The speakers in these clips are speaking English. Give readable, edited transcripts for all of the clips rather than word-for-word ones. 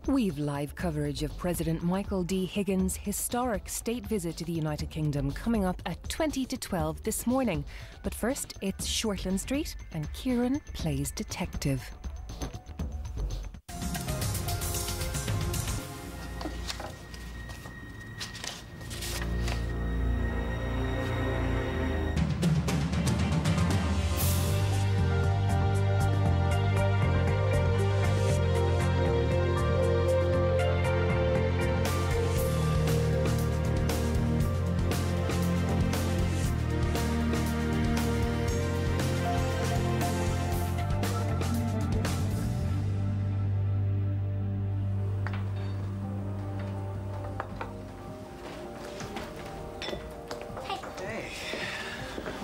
We've live coverage of President Michael D. Higgins' historic state visit to the United Kingdom coming up at 20 to 12 this morning. But first, it's Shortland Street and Kieran plays detective.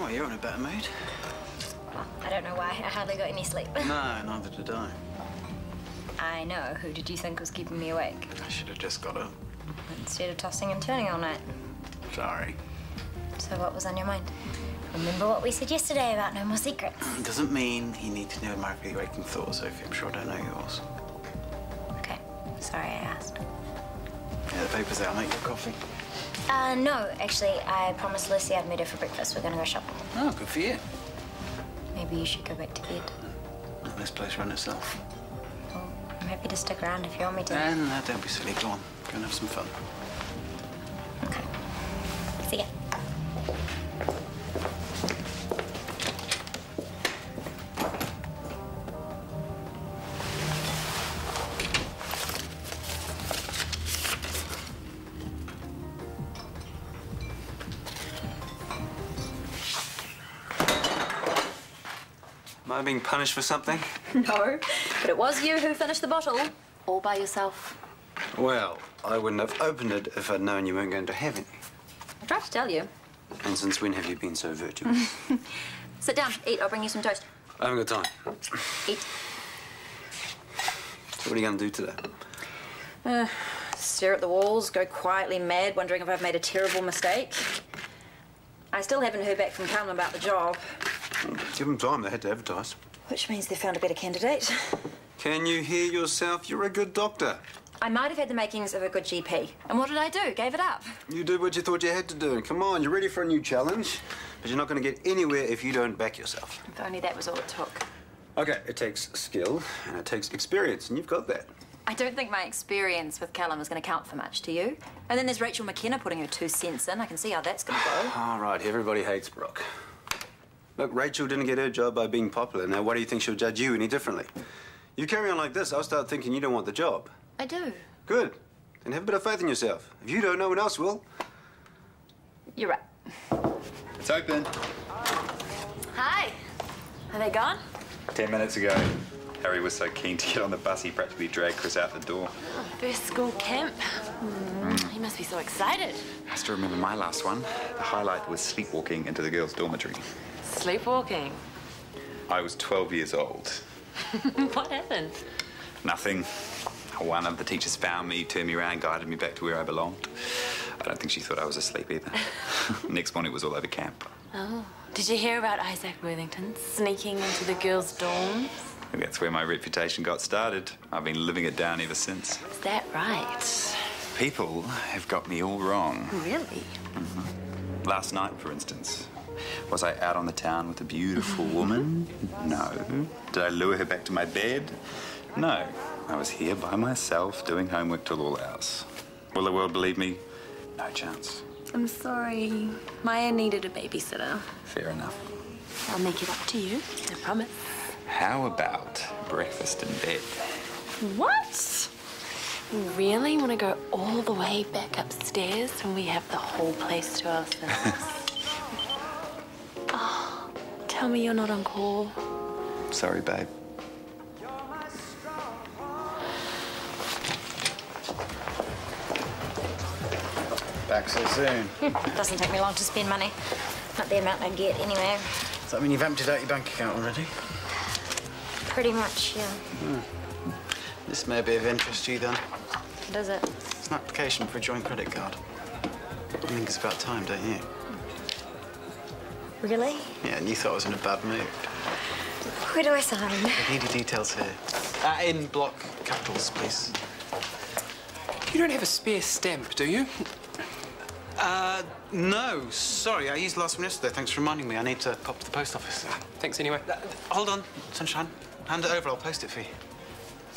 Oh, you're in a better mood. I don't know why. I hardly got any sleep. No, neither did I. I know. Who did you think was keeping me awake? I should have just got up. Instead of tossing and turning all night. Sorry. So what was on your mind? Remember what we said yesterday about no more secrets? It doesn't mean you need to know my waking thoughts, Sophie. I'm sure I don't know yours. Okay. Sorry I asked. Yeah, the paper's there. I'll make you a coffee. No, actually, I promised Lucy I'd meet her for breakfast. We're gonna go shopping. Oh, good for you. Maybe you should go back to bed. Let this place run itself. Well, I'm happy to stick around if you want me to. No, don't be silly. Go on. Go and have some fun. Okay. See ya. Am I being punished for something? No, but it was you who finished the bottle, all by yourself. Well, I wouldn't have opened it if I'd known you weren't going to have any. I tried to tell you. And since when have you been so virtuous? Sit down, eat. I'll bring you some toast. I haven't got time. Eat. So what are you going to do today? Stare at the walls, go quietly mad, wondering if I've made a terrible mistake. I still haven't heard back from Callum about the job. Give them time. They had to advertise. Which means they found a better candidate. Can you hear yourself? You're a good doctor. I might have had the makings of a good GP. And what did I do? Gave it up. You did what you thought you had to do. Come on, you're ready for a new challenge. But you're not going to get anywhere if you don't back yourself. If only that was all it took. Okay, it takes skill and it takes experience, and you've got that. I don't think my experience with Callum is going to count for much, do you? And then there's Rachel McKenna putting her 2 cents in. I can see how that's going to go. All right, everybody hates Brooke. Look, Rachel didn't get her job by being popular. Now, why do you think she'll judge you any differently? You carry on like this, I'll start thinking you don't want the job. I do. Good. Then have a bit of faith in yourself. If you don't, no one else will. You're right. It's open. Hi. Are they gone? 10 minutes ago. Harry was so keen to get on the bus, he practically dragged Chris out the door. Oh, first school camp. He must be so excited. I still remember my last one. The highlight was sleepwalking into the girls' dormitory. Sleepwalking? I was 12 years old. What happened? Nothing. One of the teachers found me, turned me around, guided me back to where I belonged. I don't think she thought I was asleep either. Next morning it was all over camp. Oh. Did you hear about Isaac Worthington sneaking into the girls' dorms? And that's where my reputation got started. I've been living it down ever since. Is that right? People have got me all wrong. Really? Mm-hmm. Last night, for instance. Was I out on the town with a beautiful woman? No. Did I lure her back to my bed? No. I was here by myself doing homework till all hours. Will the world believe me? No chance. I'm sorry. Maya needed a babysitter. Fair enough. I'll make it up to you. I promise. How about breakfast in bed? What? You really want to go all the way back upstairs when we have the whole place to ourselves? Oh, tell me you're not on call. Sorry, babe. Back so soon. Doesn't take me long to spend money. Not the amount I get, anyway. Does that mean you've emptied out your bank account already? Pretty much, yeah. This may be of interest to you, then. What is it? It's an application for a joint credit card. I think it's about time, don't you? Really? Yeah, and you thought I was in a bad mood. Where do I sign? I need the details here. In block capitals, please. You don't have a spare stamp, do you? No. Sorry, I used the last one yesterday. Thanks for reminding me. I need to pop to the post office. Thanks anyway. Hold on, Sunshine. Hand it over. I'll post it for you.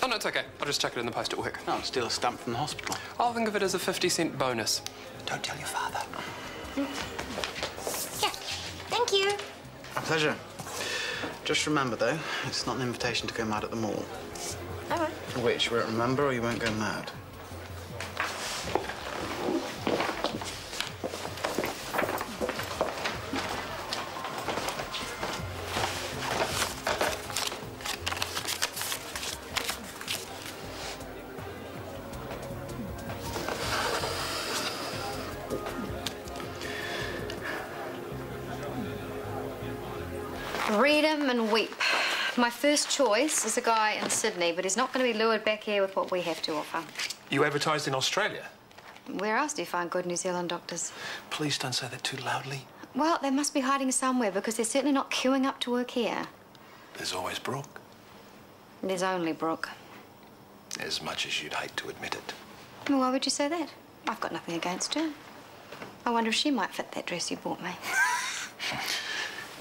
Oh, no, it's okay. I'll just chuck it in the post at work. No, steal a stamp from the hospital. I'll think of it as a 50-cent bonus. Don't tell your father. Yeah, thank you. My pleasure. Just remember, though, it's not an invitation to go mad at the mall. All right. Which, won't remember or you won't go mad. Read him and weep. My first choice is a guy in Sydney, but he's not going to be lured back here with what we have to offer. You advertised in Australia? Where else do you find good New Zealand doctors? Please don't say that too loudly. Well, they must be hiding somewhere because they're certainly not queuing up to work here. There's always Brooke. There's only Brooke. As much as you'd hate to admit it. Well, why would you say that? I've got nothing against her. I wonder if she might fit that dress you bought me.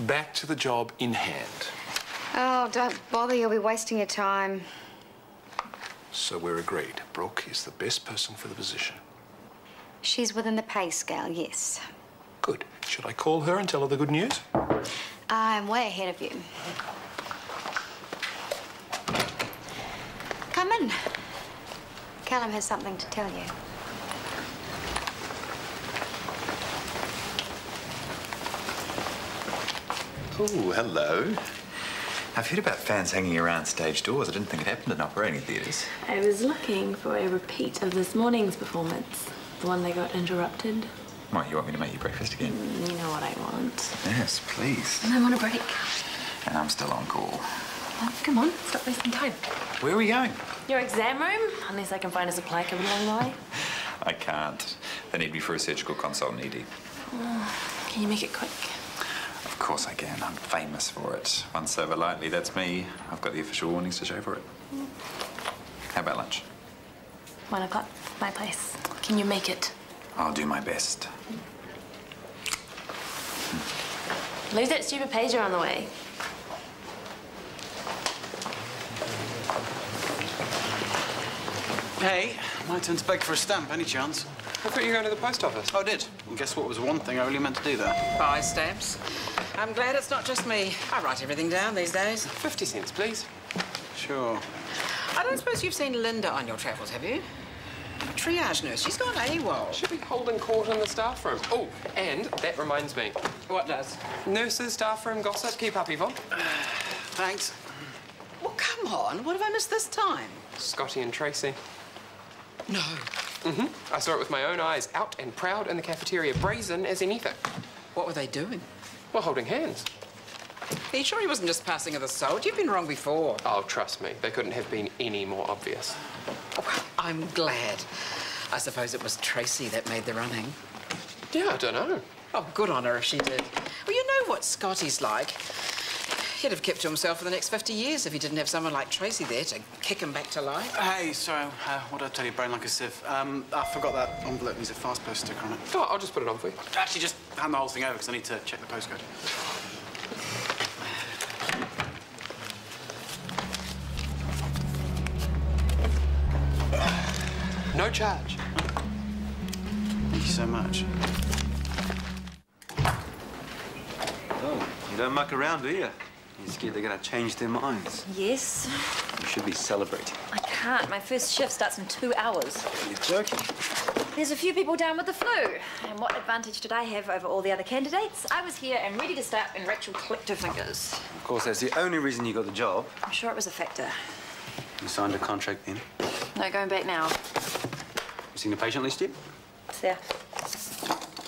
Back to the job in hand. Oh, don't bother. You'll be wasting your time. So we're agreed. Brooke is the best person for the position. She's within the pay scale, yes. Good. Should I call her and tell her the good news? I'm way ahead of you. Come in. Callum has something to tell you. Oh, hello. I've heard about fans hanging around stage doors. I didn't think it happened in operating theatres. I was looking for a repeat of this morning's performance, the one that got interrupted. What, you want me to make you breakfast again? You know what I want. Yes, please. I want a break. And I'm still on call. Oh, come on, stop wasting time. Where are we going? Your exam room, unless I can find a supply cupboard along the way. I can't. They need me for a surgical consult in ED. Can you make it quick? Of course I can. I'm famous for it. Once over lightly, that's me. I've got the official warnings to show for it. How about lunch? 1 o'clock, my place. Can you make it? I'll do my best. Leave that stupid pager on the way. Hey, my turn to beg for a stamp. Any chance? I thought you were going to the post office. Oh, I did. And guess what was one thing I really meant to do there? Buy stamps. I'm glad it's not just me. I write everything down these days. 50 cents, please. Sure. I don't suppose you've seen Linda on your travels, have you? Triage nurse. She's gone AWOL. Should be holding court in the staff room. Oh, and that reminds me. What does? Nurses, staff room gossip. Keep up, Yvonne. Thanks. Well, come on. What have I missed this time? Scotty and Tracy. No. I saw it with my own eyes, out and proud in the cafeteria, brazen as anything. What were they doing? Well, holding hands. Are you sure he wasn't just passing of the salt? You've been wrong before. Oh, trust me, they couldn't have been any more obvious. Oh, well, I'm glad. I suppose it was Tracy that made the running. Yeah, I don't know. Oh, good on her if she did. Well, you know what Scotty's like. He'd have kept to himself for the next 50 years if he didn't have someone like Tracy there to kick him back to life. Hey, sorry, what did I tell you? Brain like a sieve. I forgot that envelope needs a fast post sticker on it. Oh, I'll just put it on for you. Actually, just hand the whole thing over because I need to check the postcode. No charge. Thank you so much. Oh, you don't muck around, do you? You're scared they're going to change their minds. Yes. You should be celebrating. I can't. My first shift starts in 2 hours. You're joking. There's a few people down with the flu. And what advantage did I have over all the other candidates? I was here and ready to start, and Rachel clicked her fingers. Of course, that's the only reason you got the job. I'm sure it was a factor. You signed a contract then. No, going back now. You seen the patient list yet? It's there.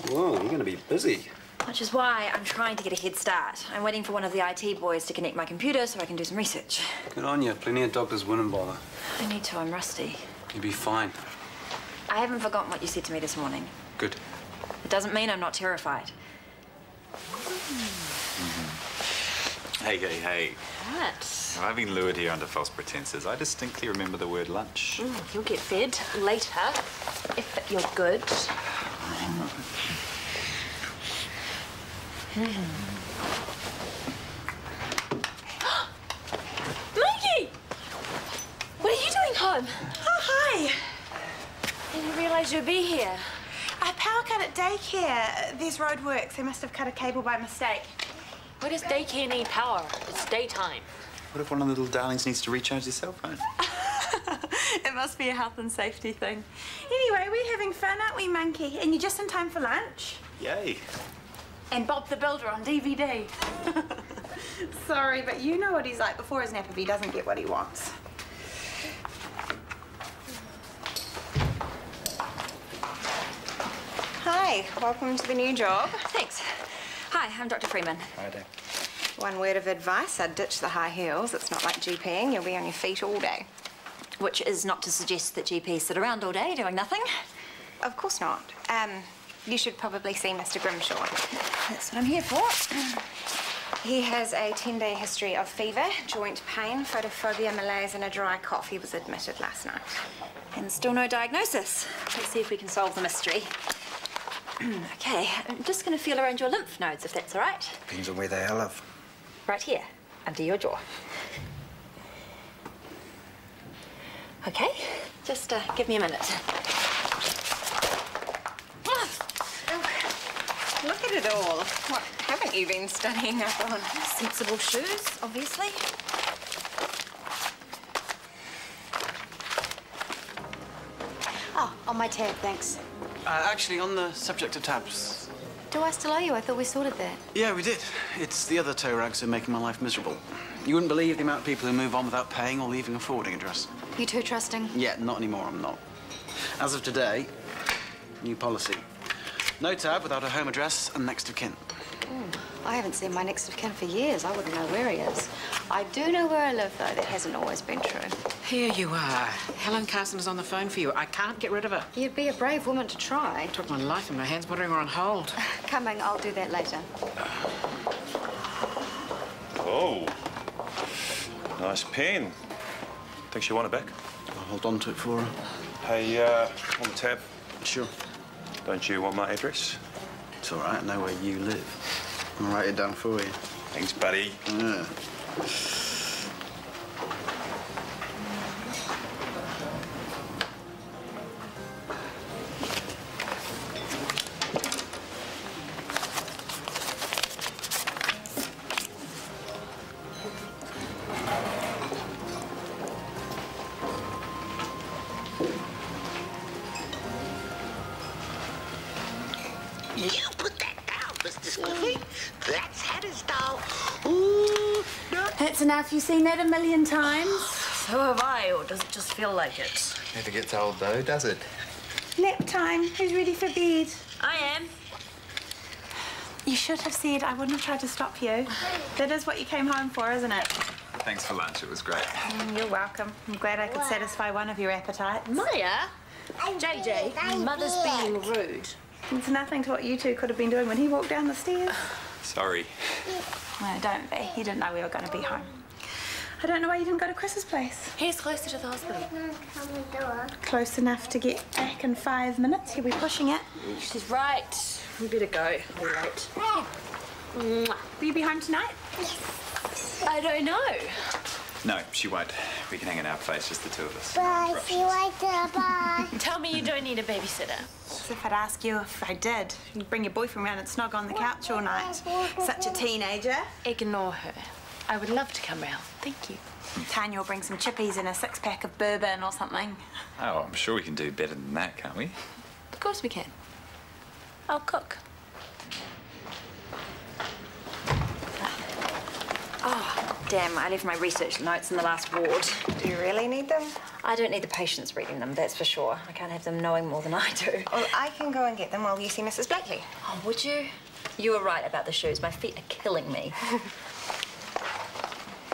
Whoa, you're going to be busy. Which is why I'm trying to get a head start. I'm waiting for one of the IT boys to connect my computer so I can do some research. Good on you. Plenty of doctors wouldn't bother. I need to. I'm rusty. You'll be fine. I haven't forgotten what you said to me this morning. Good. It doesn't mean I'm not terrified. Hey. What? I've been lured here under false pretenses. I distinctly remember the word lunch. You'll get fed later, if you're good. Mikey! What are you doing home? Oh, hi. I didn't realise you'd be here. I power cut at daycare. There's roadworks. They must have cut a cable by mistake. Why does daycare need power? It's daytime. What if one of the little darlings needs to recharge their cell phone? It must be a health and safety thing. Anyway, we're having fun, aren't we, Monkey? And you're just in time for lunch. Yay. And Bob the Builder on DVD. Sorry, but you know what he's like before his nap if he doesn't get what he wants. Hi, welcome to the new job. Thanks. Hi, I'm Dr. Freeman. Hi, Dave. One word of advice, I'd ditch the high heels. It's not like GPing. You'll be on your feet all day. Which is not to suggest that GPs sit around all day doing nothing. Of course not. You should probably see Mr. Grimshaw. That's what I'm here for. He has a 10-day history of fever, joint pain, photophobia, malaise, and a dry cough. He was admitted last night. And still no diagnosis. Let's see if we can solve the mystery. Okay, I'm just going to feel around your lymph nodes, if that's all right. Depends on where they are, love. Right here, under your jaw. Okay, just give me a minute. Look at it all. What haven't you been studying up on? Sensible shoes, obviously. Oh, on my tab, thanks. Actually, on the subject of tabs. Do I still owe you? I thought we sorted that. Yeah, we did. It's the other toe rags who are making my life miserable. You wouldn't believe the amount of people who move on without paying or leaving a forwarding address. You too trusting? Yeah, not anymore, I'm not. As of today, new policy. No tab without a home address and next of kin. I haven't seen my next of kin for years. I wouldn't know where he is. I do know where I live, though. That hasn't always been true. Here you are. Helen Carson is on the phone for you. I can't get rid of her. You'd be a brave woman to try. I took my life in my hands putting her on hold. Coming, I'll do that later. Oh, nice pen. Think she want it back? I'll hold on to it for her. Hey, on the tab. Sure. Don't you want my address? It's all right, I know where you live. I'll write it down for you. Thanks, buddy. Yeah. You put that down, Mr. Squiffy. That's Hannah's doll. Ooh, no. That's enough. You've seen that a million times. So have I, or does it just feel like it? Never gets old, though, does it? Nap time. Who's ready for bed? I am. You should have said I wouldn't have tried to stop you. That is what you came home for, isn't it? Thanks for lunch. It was great. You're welcome. I'm glad I could satisfy one of your appetites. Maya? JJ, Mother's being rude. It's nothing to what you two could have been doing when he walked down the stairs. Sorry. Well, don't be. He didn't know we were going to be home. I don't know why you didn't go to Chris's place. He's closer to the hospital. Close enough to get back in 5 minutes. He'll be pushing it. She's right. We better go. We're late. Will you be home tonight? I don't know. No, she won't. We can hang in our place, just the two of us. Bye. See you later. Bye. Tell me you don't need a babysitter. As if I'd ask you if I did. You'd bring your boyfriend around and snog on the couch all night. Such a teenager. Ignore her. I would love to come round. Thank you. Tanya will bring some chippies and a 6-pack of bourbon or something. Oh, I'm sure we can do better than that, can't we? Of course we can. I'll cook. Oh, damn, I left my research notes in the last ward. Do you really need them? I don't need the patients reading them, that's for sure. I can't have them knowing more than I do. Well, I can go and get them while you see Mrs. Blakely. Oh, would you? You were right about the shoes. My feet are killing me.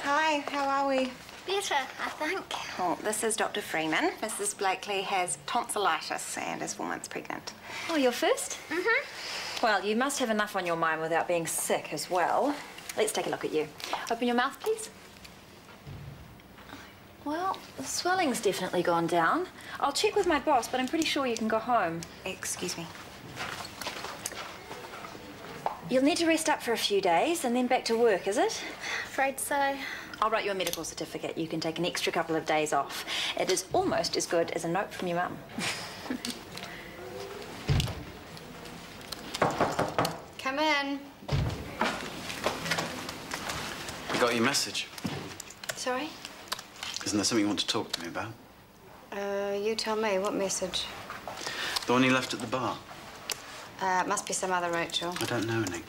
Hi, how are we? Better, I think. Oh, this is Dr. Freeman. Mrs. Blakely has tonsillitis and is 4 months pregnant. Oh, you're first? Mm-hmm. Well, you must have enough on your mind without being sick as well. Let's take a look at you. Open your mouth, please. Well, the swelling's definitely gone down. I'll check with my boss, but I'm pretty sure you can go home. Excuse me. You'll need to rest up for a few days and then back to work, is it? Afraid so. I'll write you a medical certificate. You can take an extra couple of days off. It is almost as good as a note from your mum. Come in. I got your message. Sorry? Isn't there something you want to talk to me about? You tell me. What message? The one you left at the bar. It must be some other Rachel. I don't know any.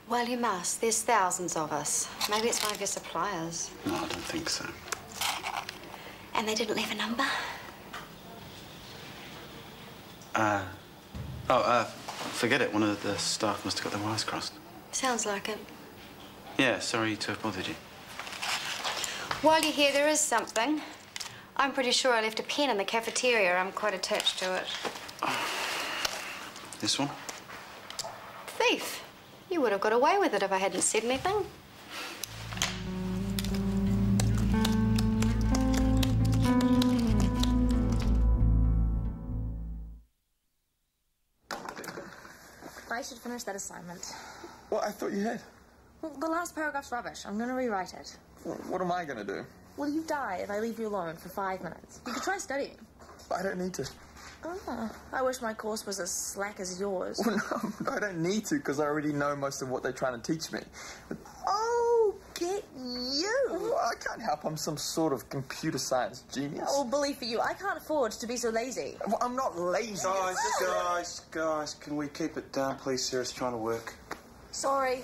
Well, you must. There's thousands of us. Maybe it's one of your suppliers. No, I don't think so. And they didn't leave a number? Forget it. One of the staff must have got their wires crossed. Sounds like it. Yeah, sorry to have bothered you. While you're here, there is something. I'm pretty sure I left a pen in the cafeteria. I'm quite attached to it. This one? Thief. You would have got away with it if I hadn't said anything. I should finish that assignment. Well, I thought you had. Well, the last paragraph's rubbish. I'm going to rewrite it. What am I going to do? Will you die if I leave you alone for 5 minutes? You could try studying. I don't need to. Oh, I wish my course was as slack as yours. Well, no, I don't need to because I already know most of what they're trying to teach me. But, oh, get you! Well, I can't help. I'm some sort of computer science genius. Oh, bully for you. I can't afford to be so lazy. Well, I'm not lazy. Guys, can we keep it down, please? Sarah's trying to work. Sorry.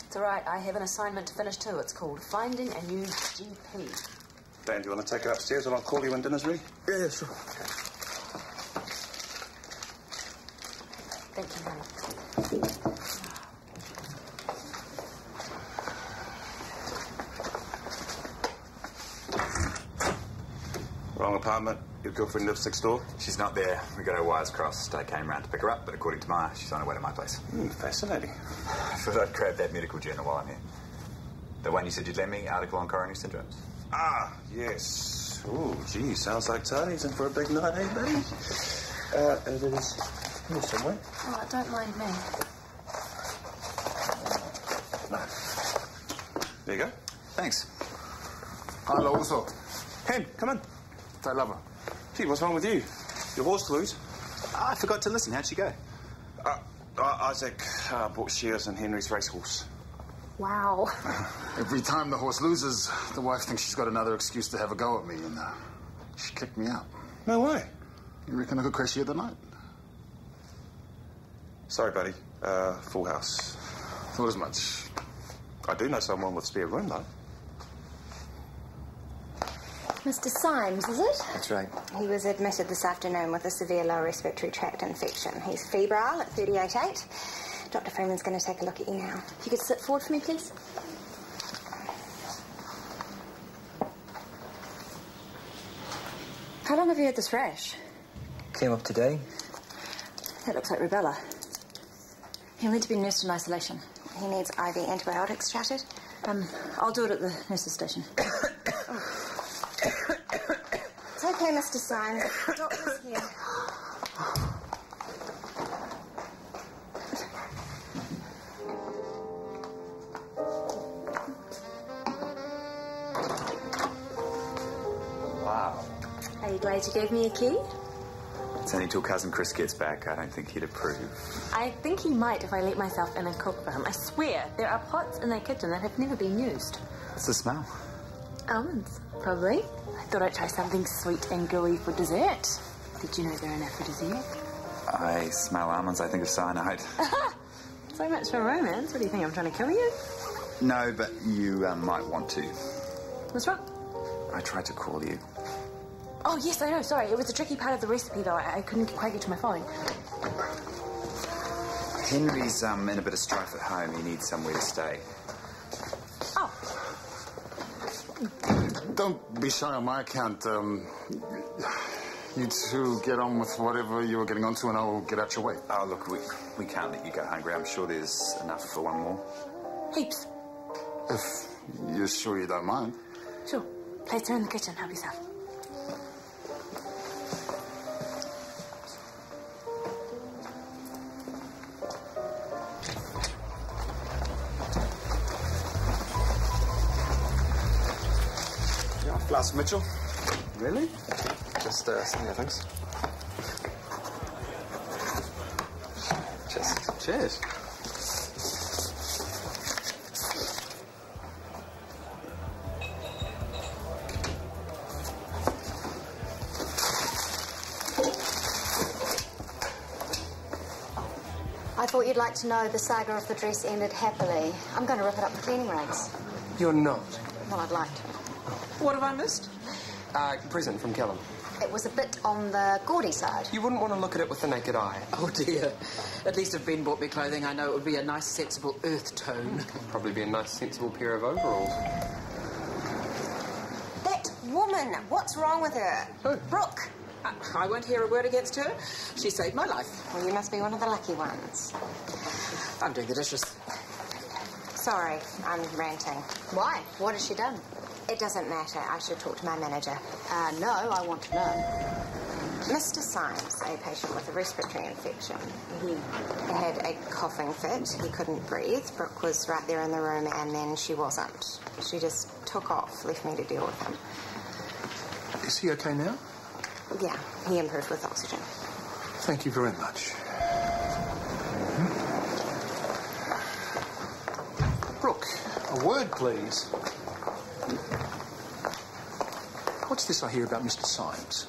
It's all right. I have an assignment to finish too. It's called Finding a New GP. Dan, do you want to take her upstairs and I'll call you when dinner's ready? Yeah, sure. Thank you, honey. Wrong apartment. Your girlfriend lives next door? She's not there. We got our wires crossed. I came round to pick her up, but according to Maya, she's on her way to my place. Fascinating. I thought I'd grab that medical journal while I'm here. The one you said you'd lend me, article on coronary syndromes. Ah, yes. Oh, gee, sounds like Tony's in for a big night, eh, buddy? It is here somewhere. Oh, don't mind me. No. There you go. Thanks. Hello, also. Hen, come in. I love her. Gee, what's wrong with you? Your horse flews? I forgot to listen. How'd she go? Isaac bought shares in Henry's racehorse. Wow. Every time the horse loses, the wife thinks she's got another excuse to have a go at me, and she kicked me out. No way. You reckon I could crash you the night? Sorry, buddy. Full house. Thought as much. I do know someone with spare room, though. Mr. Symes, is it? That's right. He was admitted this afternoon with a severe lower respiratory tract infection. He's febrile at 38.8. Dr. Freeman's going to take a look at you now. If you could sit forward for me, please. How long have you had this rash? Came up today. That looks like rubella. He'll need to be nursed in isolation. He needs IV antibiotics chatted. I'll do it at the nurse's station. It's okay, Mr. Symes. The doctor's here. Wow. Are you glad you gave me a key? It's only till Cousin Chris gets back. I don't think he'd approve. I think he might if I let myself in and cook for him. I swear, there are pots in their kitchen that have never been used. What's the smell? Almonds, probably. I thought I'd try something sweet and gooey for dessert. Did you know they're an aphrodisiac? I smell almonds. I think of cyanide. So much for romance. What do you think, I'm trying to kill you? No, but you might want to. What's wrong? I tried to call you. Oh, yes, I know. Sorry. It was a tricky part of the recipe, though. I couldn't quite get to my phone. Henry's in a bit of strife at home. He needs somewhere to stay. Oh. Don't be shy on my account. You two get on with whatever you were getting onto, and I'll get out your way. Oh, look, we can't let you go hungry. I'm sure there's enough for one more. Heaps. If you're sure you don't mind. Sure. Plates are in the kitchen. Help yourself. Yeah, glass Mitchell. Really? Just some of your things. Cheers. Cheers. I thought you'd like to know the saga of the dress ended happily. I'm going to rip it up the cleaning rags. You're not. Well, I'd like to. What have I missed? Present from Callum. It was a bit on the gaudy side. You wouldn't want to look at it with the naked eye. Oh, dear. At least if Ben bought me clothing, I know it would be a nice, sensible earth tone. Probably be a nice, sensible pair of overalls. That woman, what's wrong with her? Who? Brooke. I won't hear a word against her. She saved my life. Well, you must be one of the lucky ones. I'm doing the dishes. Sorry, I'm ranting. Why? What has she done? It doesn't matter. I should talk to my manager. No, I want to know. Mr. Symes, a patient with a respiratory infection. He had a coughing fit. He couldn't breathe. Brooke was right there in the room, and then she wasn't. She just took off, left me to deal with him. Is he okay now? Yeah, he improved with oxygen. Thank you very much. Brooke, a word, please. What's this I hear about Mr. Symes?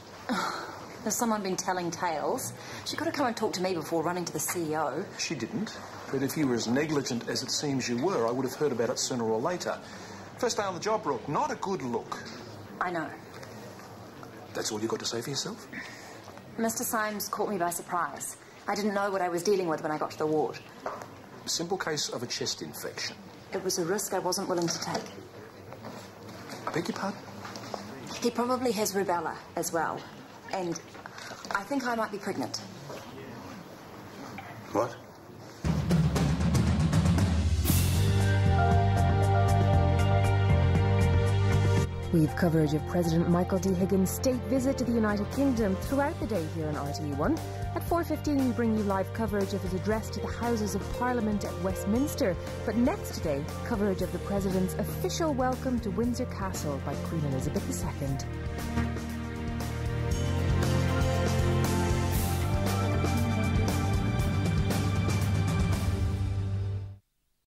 Has someone been telling tales? She could have come and talked to me before running to the CEO. She didn't. But if you were as negligent as it seems you were, I would have heard about it sooner or later. First day on the job, Brooke. Not a good look. I know. That's all you got to say for yourself? Mr. Symes caught me by surprise. I didn't know what I was dealing with when I got to the ward. Simple case of a chest infection. It was a risk I wasn't willing to take. I beg your pardon? He probably has rubella as well. And I think I might be pregnant. What? We've coverage of President Michael D. Higgins' state visit to the United Kingdom throughout the day here on RTE1. At 4:15 we bring you live coverage of his address to the Houses of Parliament at Westminster. But next today, coverage of the President's official welcome to Windsor Castle by Queen Elizabeth II.